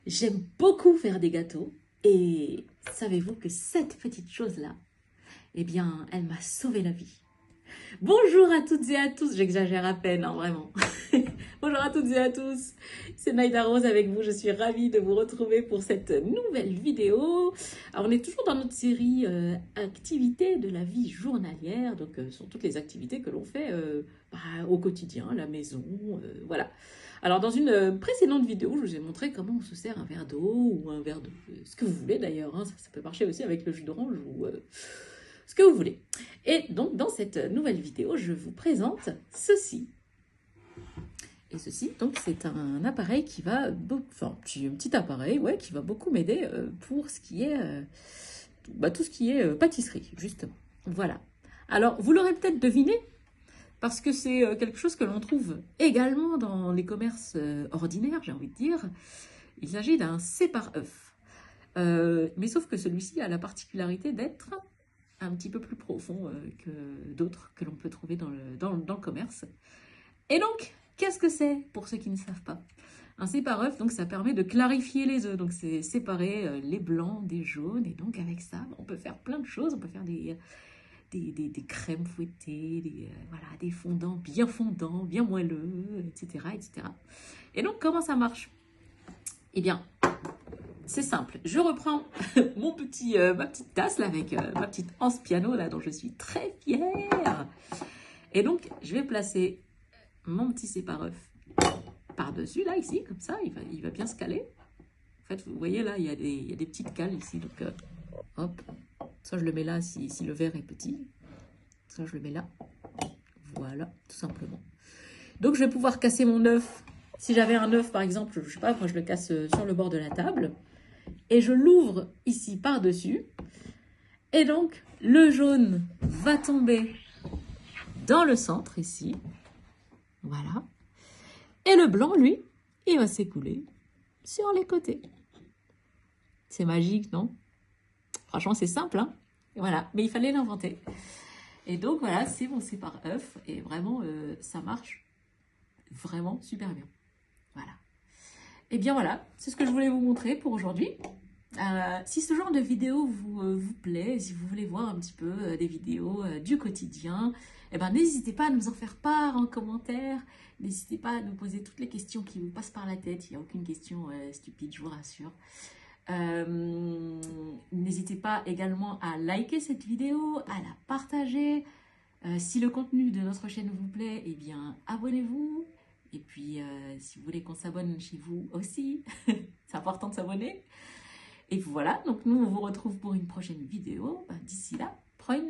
J'aime beaucoup faire des gâteaux et savez-vous que cette petite chose-là, eh bien, elle m'a sauvé la vie. Bonjour à toutes et à tous, j'exagère à peine, hein, vraiment. Bonjour à toutes et à tous, c'est Naïda Rose avec vous, je suis ravie de vous retrouver pour cette nouvelle vidéo. Alors on est toujours dans notre série activités de la vie journalière, donc ce sont toutes les activités que l'on fait au quotidien, à la maison, voilà. Alors dans une précédente vidéo, je vous ai montré comment on se sert un verre d'eau ou un verre de... ce que vous voulez d'ailleurs, hein, ça peut marcher aussi avec le jus d'orange ou ce que vous voulez. Et donc dans cette nouvelle vidéo, je vous présente ceci. Et ceci, donc, c'est un appareil qui va, enfin, un petit appareil, ouais, qui va beaucoup m'aider pour ce qui est, tout ce qui est pâtisserie, justement. Voilà. Alors, vous l'aurez peut-être deviné, parce que c'est quelque chose que l'on trouve également dans les commerces ordinaires, j'ai envie de dire. Il s'agit d'un sépare-œuf. Mais sauf que celui-ci a la particularité d'être un petit peu plus profond que d'autres que l'on peut trouver dans le commerce. Et donc, qu'est-ce que c'est pour ceux qui ne savent pas? Un sépare-œuf, donc ça permet de clarifier les œufs. Donc c'est séparer les blancs des jaunes. Et donc avec ça, on peut faire plein de choses. On peut faire des crèmes fouettées, voilà, des fondants, bien moelleux, etc., etc. Et donc comment ça marche? Eh bien, c'est simple. Je reprends ma petite tasse là, avec ma petite anse piano là, dont je suis très fière. Et donc, je vais placer mon petit sépare-œuf par-dessus, là, ici, comme ça, il va bien se caler. En fait, vous voyez, là, il y a des petites cales ici, donc, hop, ça, je le mets là si le verre est petit. Ça, je le mets là. Voilà, tout simplement. Donc, je vais pouvoir casser mon œuf. Si j'avais un œuf, par exemple, je sais pas, moi, je le casse sur le bord de la table. Et je l'ouvre ici par-dessus. Et donc, le jaune va tomber dans le centre, ici. Voilà. Et le blanc, lui, il va s'écouler sur les côtés. C'est magique, non? Franchement, c'est simple, hein? Voilà, mais il fallait l'inventer. Et donc, voilà, c'est mon sépare-œuf. Et vraiment, ça marche vraiment super bien. Voilà. Et bien voilà, c'est ce que je voulais vous montrer pour aujourd'hui. Si ce genre de vidéo vous plaît, si vous voulez voir un petit peu des vidéos du quotidien, eh ben, n'hésitez pas à nous en faire part en commentaire. N'hésitez pas à nous poser toutes les questions qui vous passent par la tête. Il n'y a aucune question stupide, je vous rassure. N'hésitez pas également à liker cette vidéo, à la partager. Si le contenu de notre chaîne vous plaît, eh bien, abonnez-vous. Et puis, si vous voulez qu'on s'abonne chez vous aussi, c'est important de s'abonner. Et voilà, donc nous, on vous retrouve pour une prochaine vidéo. D'ici là, prenez